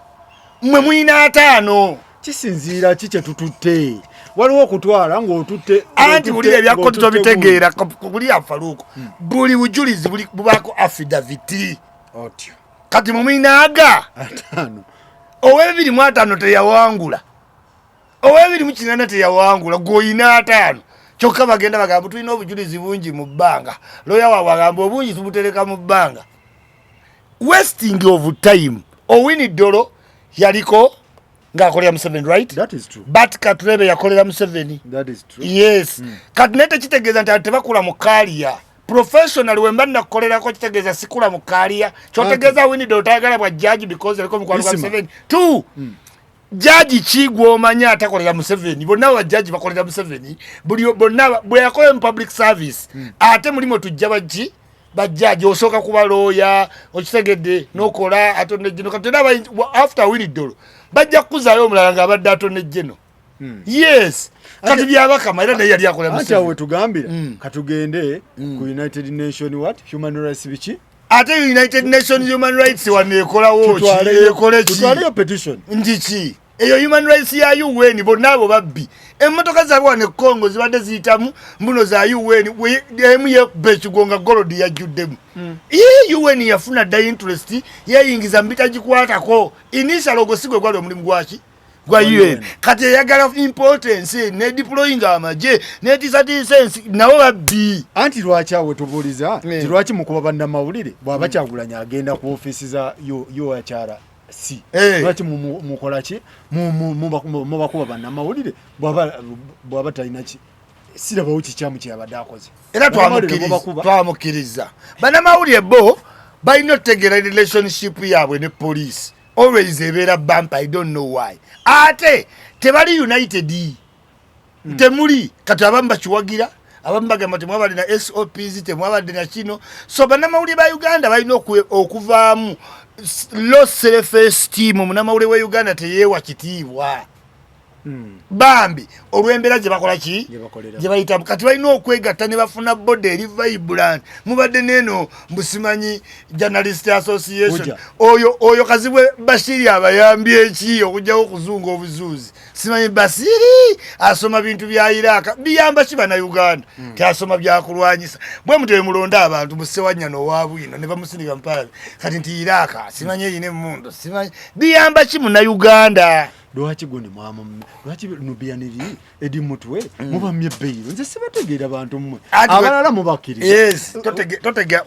mmwe mwina 5 kisinziira kike tututte waliwo okutwala ng'otutte anti buli ebyakoto tobitegeera kuli ya Faruku buli bujulizi bubaako affidavit otyo kati mwina aga 5 owe 5 teyawangula owe 2 teyawangula goyina 5 kyokka bagenda bagamba tulina obujulizi bungi mu bbanga lawyer wa bagamba obungi tubutereka mu bbanga wasting of time Owiny-Dollo yaliko ng'akolera Museveni right that is true but Katurebe yakolera Museveni that is true yes kati nete kitegeeza nti tebakula mu kaliya professional wemba nakolerako kitegeeza sikula mu kaliya kyotegeeza Owiny-Dollo tayagala bwa judge because aliko mukwano gwa Museveni 2 jaji Kigwa omanya atakolera Museveni bonna abajjaji bakolera Museveni bonna bwe yakola mu public service ate mulimo tujja bajjaji osooka kuba lawyer okitegedde nokola atonde jeno katera after Owiny-Dollo bajja kuzaayo omulala ng'abadde atonde jeno yes kati byabakama era naye yali akola Museveni ate awe tugambira katugende ku United Nations what human rights bichi ate United Nations human rights waneekolawo tutwaleyo petition ndiki eyo human rights ya UN bonna abo babbi emmotoka zaabwe wane Congo zibadde ziyitamu mbuno za UN emu yekuba ekigonga golodi yajjuddemu UN yafuna dda interest yeyingiza mbita gikwatako initial ogosigwe gwali omulimu gwaki gwa UN kati eyagala importance ne deploying amaje ne tisatisensi nawo babbi anti lwaki awe tubuuliza ti lwaki mukuba bannamawulire bw'aba Kyagulanyi agenda ku ofiisi za UHR si lwaki mukolaki mubakuba bannamawulire bw'aba talina ki sirabawo kikyamu kyabadde akoze era twamukkiriza bannamawulire bo balina okutegeera relationship yaabwe ne police always ebeera bump I don't know why ate tebali united temuli kati abamu bakiwagira abamu bagamba temwabadde na SOPs temwabadde na kino so bannamawulire ba Uganda balina okuvaamu low self esteem munnamawulire wa Uganda teyeewa kitiibwa bambi olw'embeera gye bakola ki gye bayitamu kati balina okwegatta ne bafuna bode eri vibrant mubadde neeno mbusimanyi journalist association oyo kazibwe Bashiri abayambye eki okujjawo okuzunga obuzuuzi simanyi Basiri asoma bintu bya Iraq biyamba ki bannayuganda teasoma byakulwanyisa bwe mutwe mulonda abantu musewanyano waabwino ne bamusindika mpaala kati nti Iraq simanyi eyina emmundu simanyi biyamba ki munnayuganda lwaki gone mwamu lwaki nubiyaniri edi mutwe mubamye beyiro nze sibategeera abantu mmwe abalala mubakiriza yes totege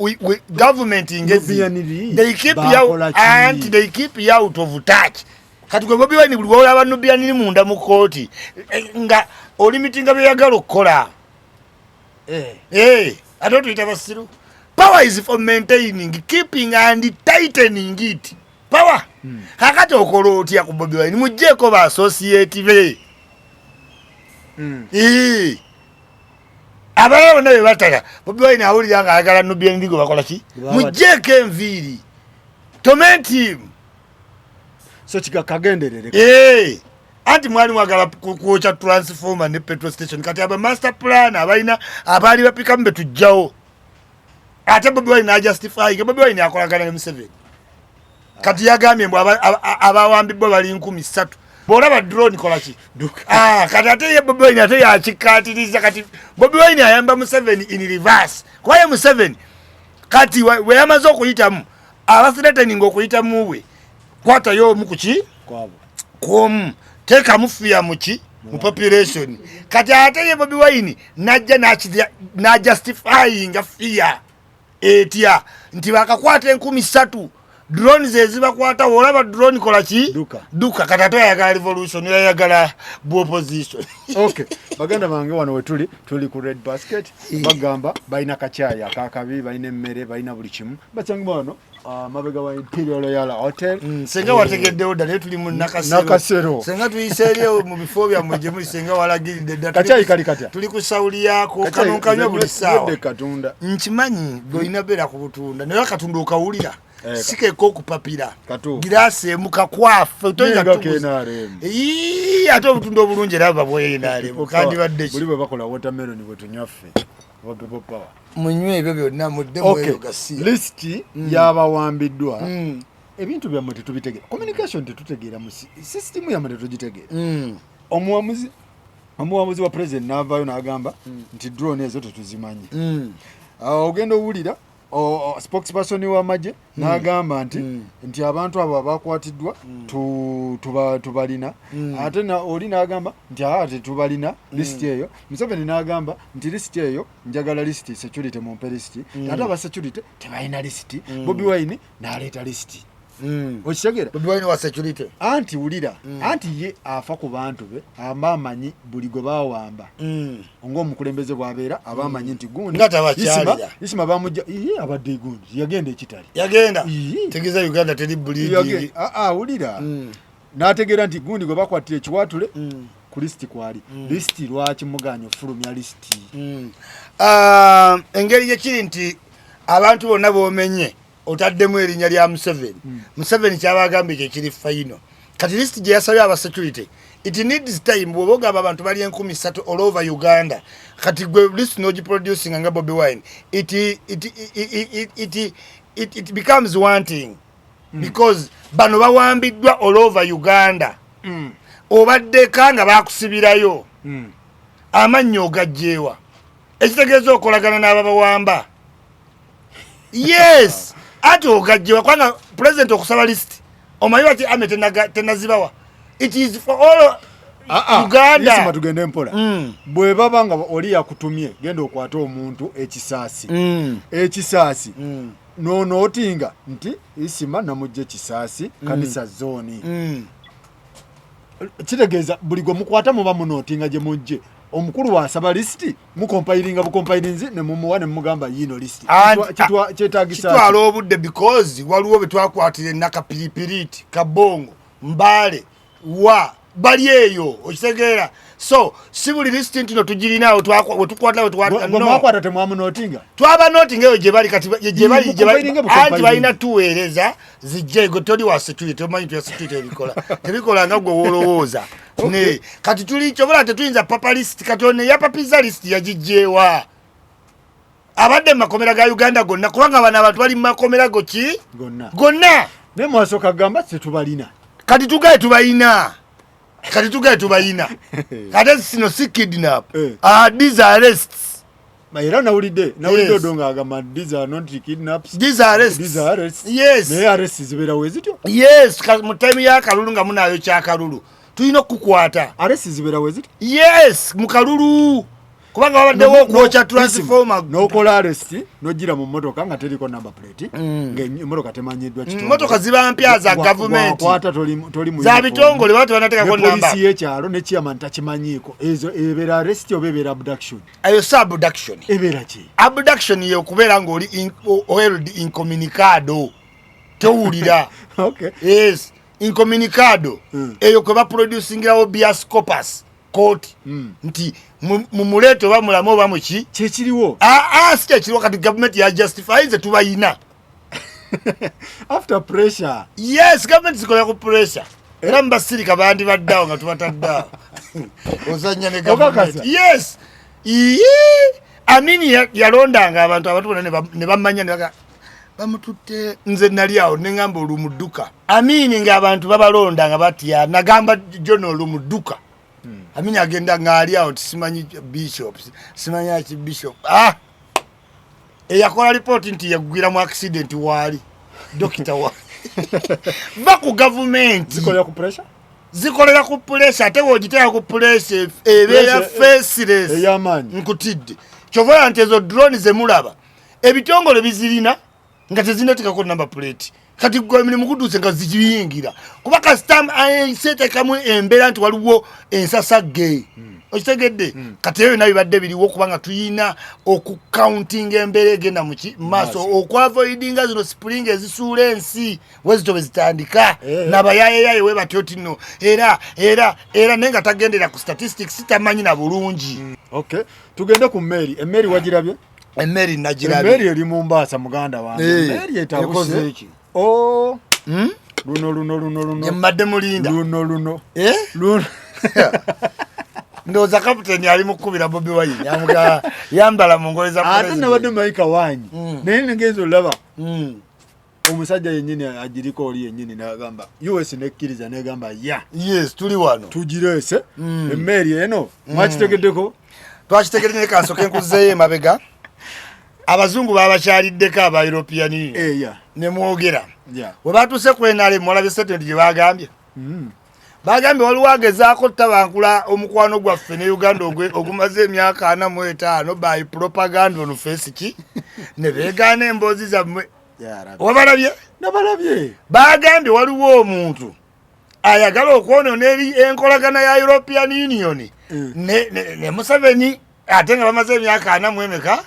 government ingezi they keep you and they keep you out of touch kati gwe Bobi Wine buli olaba nubiyaniri munda mu kooti nga olimitinga byagala okukola ate tuyita basiru power is for maintaining keeping and tightening it power kakati okola otya ku Bobi Wine mujjeeko ba associate be abalala bonna be bataka Bobi Wine awulira nga ayagala Nubian Ndigo bakola ki mujjeeko enviiri torment him so kikagenderere anti mwali mwagala kwokya transformer ne petrol station kati aba master plan abalina abaali bapikamu betujjawo ate Bobi Wine ajustify Bobi Wine akolagana ne Museveni kati yagambye mbu abawambibwa bali 3,000 bolaba drone kola ki kati ate ye Bobi Wine ate yakikatiriza kati Bobi Wine ayamba Museveni in reverse kwaye Museveni kati we yamaze okuyitamu abasiretening okuyitamu we kwatayo mukuki kwabo teka mufia muki mu population kati ate ye Bobi Wine najja na justifying fear etia nti bakakwata 3,000 drone zezibakwata olaba drone kola ki duka katato yagala revolution yagala bu opposition okay baganda bange wano wetuli ku red basket bagamba baina kachaya akakabi baina emmere baina buli kimu bachangi wano mabega wa Imperial Royal Hotel senga wategedde oda ne tuli mu nakasero senga tuyiseerye mu bifo bya muje muri senga walagiride data kachai kali kata tuli ku sauli yako kanonkanya buli sawa katunda nchimanyi goina bera ku butunda ne katunda okawulira sike ko kupapira girase mukakwafe toyinga kenare ate obutunda obulungi laba bweyinare kandi badde buli bwe bakola watermelon bwe tunyaffe people power munywe ebyo byonna mudde mweyo gasi list y'abawambiddwa ebintu byammwe tetubitegeera communication tetutegeera mu system yammwe tetugitegeera omuwamuzi wa president n'avaayo n'agamba nti drone ezo tetuzimanyi ogenda owulira spokesperson wa maje n'agamba nti abantu abo abakwatiddwa tubalina ate oli n'agamba nti ate tubalina list eyo Museveni n'agamba nti list eyo njagala list security mumpe list ate aba security tebalina list Bobi Wine n'aleeta list okitegeera Bobi Wine wa security anti wulira anti ye afa ku bantu be amanyi buli gwe bawamba ng'omukulembeze bwabeera abamanyi nti gundi isima bamujja abadde gundi yagenda ekitali yagenda tegeza Uganda teri bulidi wulira n'ategeera nti gundi gwe bakwatira ekiwatule ku list kwali list lwaki muganya ofulumya list engeri yekiri nti abantu bonna bomenye otaddemu erinnya lya Museveni Museveni kyabagambye kyekiri final kati list gye yasabye aba security it needs time bw'oba ogamba abantu bali 3,000 all over Uganda kati gwe list n'ogiproducing nga Bobi Wine it becomes wanting because bano bawambiddwa all over Uganda obaddeka nga bakusibirayo amannyo ogajjeewa ekitegeeza okolagana n'ababawamba yes ati ogajjewa kwanga president okusaba list omanyi wati ame tenazibawa it is for all Uganda isima tugende mpola bwe baba nga oli yakutumye genda okwata omuntu ekisaasi nootinga nti isima namujje kisaasi kanisa zoni kitegeeza buli gwe mukwata muba munootinga gye mujje omukulu wa saba list mukompilinga bukompilinzi ne mumuwa ne mugamba yino list kyetagisa kitwala obudde because waliwo betwakwatire nakapiripiriti kabongo mbale wa bali eyo okitegeera So sibuli list ntino tujirina otukwata no mwakwata temwamu notinga twaba noting eyo jebali kati jebali anti balina tuweereza zijje gotoli wa security tomanyi tu security ebikola nga gwe wolowooza ne kati tuli chobola tetuyinza papa list katone ya papiza list yajijjewa abadde makomera ga Uganda gonna kubanga bana abantu bali makomera goki gonna ne mwasoka gamba setubalina kati tugaye tubayina kati sino si kidnap these arrests era nawulidde odonga agamba these are not kidnaps these arrests yes ne arrests zibera wezityo yes mu time ya kalulu nga munayo kya kalulu tulina okukwata arrests zibera wezityo yes mu kalulu kubanga babaddewo okwocha transformer nokola arrest nogira mu motoka nga teriko number plate ng'emmotoka temanyiddwa kitongo motoka ziba mpya za government kwata toli mu za bitongole watu wanateekako namba polisi y'ekyalo ne chairman takimanyiiko ezo ebeera arrest oba ebeera abduction ayo sa abduction ebeera ki abduction ye okubeera ng'oli held incommunicado towulira okay yes incommunicado eyo kwe baproducingirawo bias corpus court nti mumuleto ba mulamu oba muki kyekiriwo si kyekiriwo kati government ya justify ze tubayina after pressure yes government zikola ku pressure era mbasirika bandi baddawo nga tubataddawo ozanya ne government yes amini yalondanga abantu bona ne bamanya ne bamututte nze nali awo nengamba olumudduka amini ng'abantu babalondanga batya nagamba jono olumudduka amini agenda ngali awo simanyi bishops simanyi ki bishop eyakola report nti yagwira mu accident wali dokita wa vaku government zikolera ku pressure ate wogitera ku pressure ebeera faceless eyamanyi nkutidde kyovola nti ezo drone zemulaba ebitongole bizirina nga tezinateka number plate kati gwe emirimu kuduuse nga zikiyingira kuba kastam seetekamu embeera nti waliwo ensasagge okitegedde kati eyo nayo bibadde biriwo kubanga tuyina okucountinga embeera egenda mu maaso okwavoidinga zino spring ezisuula ensi wezito bwe zitandika nabayayeyaye we batyo tino era naye nga tagendera ku statistics tamanyi na bulungi okay tugende ku mmeri emmeri wagirabye emmeri nagirabye emmeri eri mu Mbaasa muganda wange emmeri etawuse luno mbadde mulinda luno ndoza kapiteni ali mukubira Bobi Wine yamuga yambala mu ngoye za president ate nabadde Maika wanyi naye ngenzo olaba omusajja yennyini agiriko oli yennyini n'agamba US nekkiriza n'egamba yes tuli wano tugirese emmeri eno mwakitegeddeko twakitegedde ne kansoke nkuzeeyo emabega abazungu babakyaliddeko aba European Union ne mwogera we batuuse kwenale mwalabye statement gye bagambye bagambye waliwo agezaako tabankula omukwano gwaffe ne Uganda ogumaze emyaka 45 by propaganda on Facebook ne beegaana emboozi zammwe wabalabye nabalabye bagambye waliwo omuntu ayagala okwonona enkolagana ya European Union ne Museveni ate nga bamaze emyaka 45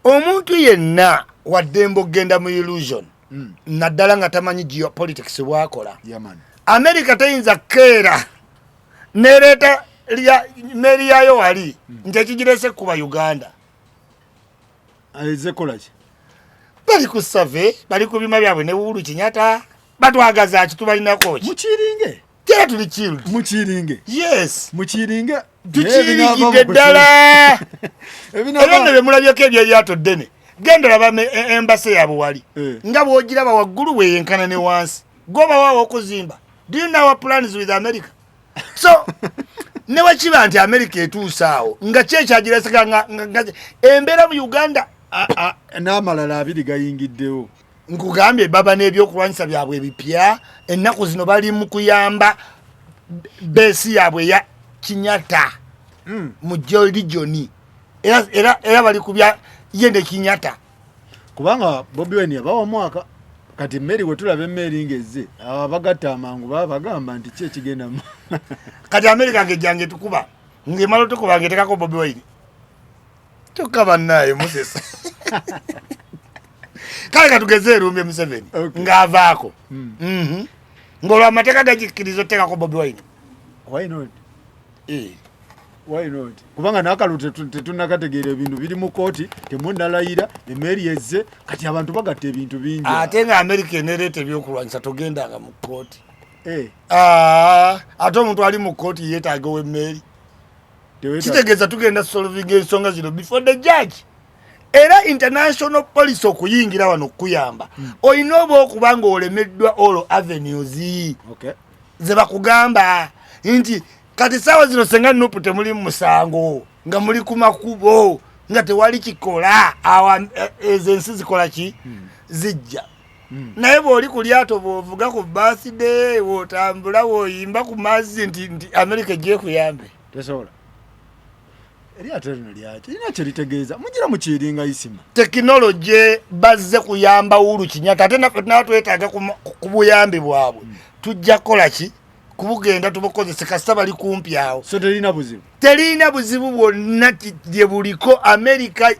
omuntu yenna waddembe okgenda mu illusion naddala nga tamanyi geopolitics bwakola America teyinza keera nereeta meri yayo wali nti ekigirese kuba Uganda alizekolaki bali ku save bali ku bima byabwe ne Uhuru Kenyatta batwagaza ki tubalinako ki mukiringe tera tuli chilled mukiringe yes mukiringe tukiringide ddala ebinone bemulabyeko ebyeryato ddene genda laba embassy yabwe wali nga bwogiraba waggulu weyenkana ne wansi goba waawo okuzimba. Do you know our plans with America? So never chiba nti America etuusaawo nga kyekyagireseka nga embeera mu Uganda n'amalala abiri gayingiddewo. Nkugambye baba n'ebyokulwanyisa byabwe ebipya ennaku zino bali mu kuyamba besi yabwe ya Kinyatta mu regioni era bali kubya yende Kinyatta kubanga Bobi Wine yabawa mwaka kati Mary wetulaba Mary ngeze abagatta amangu bagamba nti kye kigenda kati America ngejange tukuba ngemalo tukuba ngetekako Bobi Wine tukaba naye Moses kale katugeze rumbe Museveni ngavaako ngolwa amateka gakikirizo tekako Bobi Wine. Why not? Why not? Kubanga nakalu tetunakategeera ebintu biri mu kooti temunnalayira emmeri ezze kati abantu bagatta ebintu bingi ate nga America enereeta ebyokulwanyisa togendanga mu kooti ate omuntu ali mu kooti yeetaaga ow'emmeri kitegeeza tugenda solving ensonga zino before the judge era international police okuyingira wano okuyamba olina oba okuba nga olemeddwa all avenues ze bakugamba nti kati sawa zino senga nupu temuli musango nga muli ku makubo nga tewali kikola ezensi zikola ki zijja naye bw'oli ku lyato bw'ovuga ku birthday wotambula woyimba ku mazzi nti America ejje kuyambe tesobola eryato lino lyaki lina kye litegeeza mugira mukiringa isima tekinologi bazze kuyamba Uhuru Kenyatta ate natwetaaga ku buyambi bwabwe tujja kukola ki kubugenda tubukozese kasita bali kumpi awo so terina buzibu bwonna gye buliko America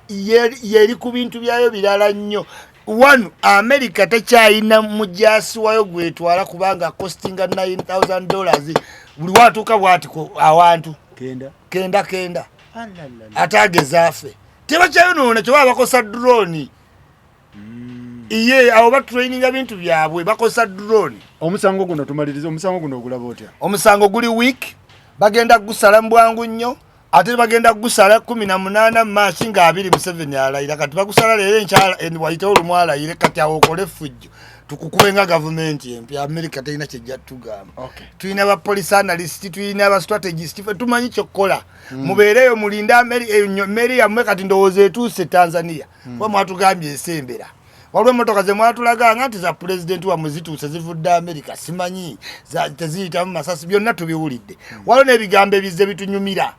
yeri ku bintu byayo birala nnyo one America tekyayina mujasi wayo gwetwala kubanga costinga $9,000 buli watuuka bwatiko awantu kenda atagezaafe tebakyayonoona kyoba bakosa drone abo batraininga bintu byabwe bakosa drone omusango guno tumaliriza omusango guno ogulaba otya omusango guli week bagenda gusala mbwangu nnyo ate bagenda gusala 18 March nga 27 alayira kati bagusala leero enkyala wayite olumwala yire kati awo okole fujjo tukukubenga government empya America teyina kyejja tugamba tuyina ba police analyst tuyina ba strategist tumanyi kyokola mubeereyo mulinda America yamwe kati ndowooza etuuse Tanzania kwa mwatugambye esembera waliwo emmotoka ze mwatulaga nga nti za president wa muzituuse zivudde America simanyi teziyitamu masasi byonna tubiwulidde waliwo n'ebigambo ebizze bitunyumira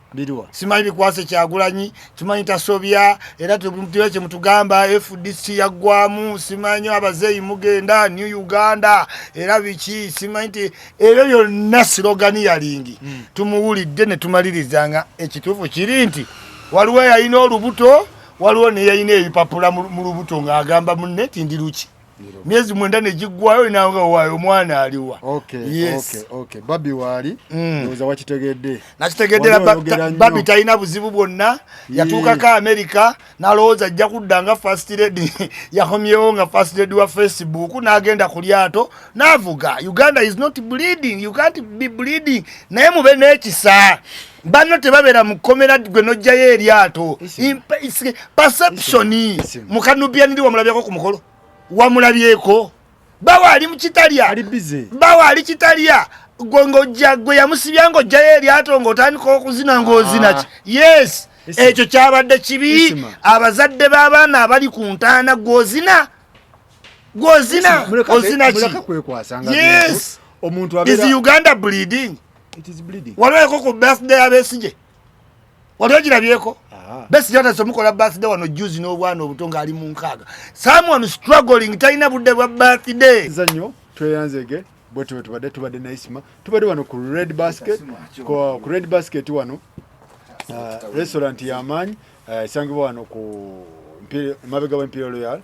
simanyi bikwase Kyagulanyi kimanyi tasobya era tubimutiwe kye mutugamba FDC yaggwamu simanyi abazeeyi mugenda New Uganda era biki simanyi nti ebyo byonna sirogani yalingi tumuwulidde ne tumalirizanga ekituufu kiri nti waliwo yalina olubuto waliwo ne yayina ebipapula mu lubuto ng'agamba munne ti ndi luki myezi 9 ne giggwayo nanga waayo omwana aliwa babi waali ndoza wakitegedde nakitegedde babi talina buzibu bwonna yatuukako America n'alowooza ajja kudda nga first lady yahomyewo nga first lady wa Facebook n'agenda ku lyato n'avuga Uganda is not bleeding, you can't be bleeding naye mube n'ekisa bano tebabeera mu komera gwe nojjayo eryato perception mukanubya niri wamulabyeko ku mukolo wamulabyeko bawa ali mu kitalya bawa ali kitalya gwe yamusibya ng'ojjayo eryato ng'otandika okuzina ng'ozina ki yes ekyo kyabadde kibi abazadde b'abaana abali ku ntaana gwozina ki yes is Uganda bleeding waliwo ku birthday ya Besigye waliwo girabyeko Besigye atasomukola birthday wano juzi n'obwana obutonga ali mu nkaaga someone struggling talina budde bwa birthday zanyo tweyanzege bwetu tubadde naisima tubadde wano ku Red Basket wano restaurant y'amaanyi esangibwa wano ku mabega wa Imperial Royal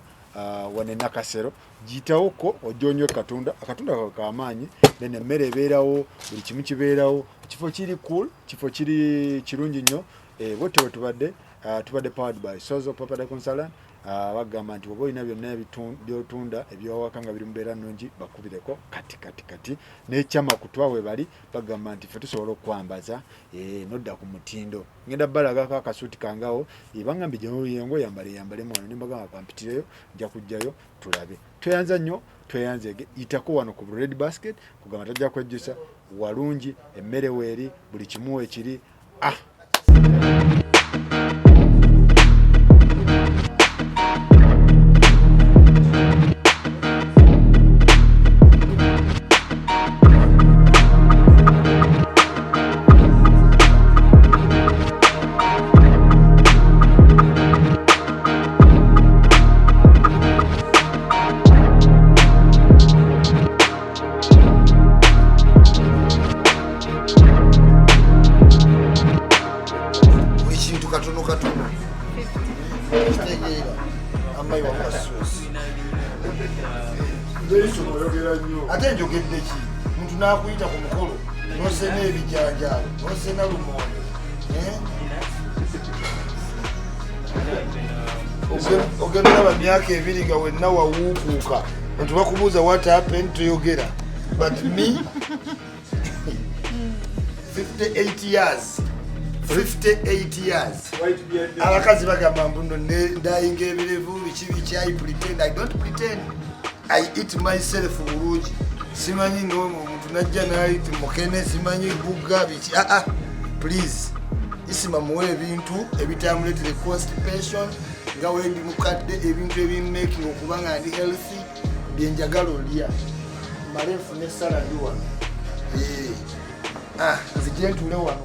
wane Nakasero jitawoko ojonywe akatunda kamaanyi then emmere ebeerawo buli kimu kibeerawo kifo kiri cool kifo kiri kirungi nnyo bwetwe tubadde powered by Sozo Property Consultant bagamba nti oba olina byonna byotunda ebyawaka nga biri mubeera nnungi bakubireko kati n'ekyama kutwawe bali bagamba nti ffe tusobola okwambaza nodda ku mutindo ngenda balagako akasuuti kangawo bangambye gyeyengo yambalemu wano nembagamba kampitireyo nja kujjayo tulabe tweyanza nnyo tweyanzege itako wano ku Red Basket kugamba tajja kwejjusa walungi emmere weeri buli kimu ekiri ate njogedde ki muntu n'akuyita ku mukolo nosena ebijanjalo nosena lumonde ogendera bamyaka 2 nga wenna wawuukuuka netubakubuuza what happened toyogera but me 58 years abakazi bagamba mbuno ndayinga ebirevu biki I pretend I don't pretend I eat myself bulungi simanyi omuntu najja nayiti mukene simanyi bugga biki please isima muwe ebintu ebitamuletera constipation nga wendi mukadde ebintu ebimaking okubanga ndi healthy byenjagala olya malefu ne salad wano nzigye ntule wano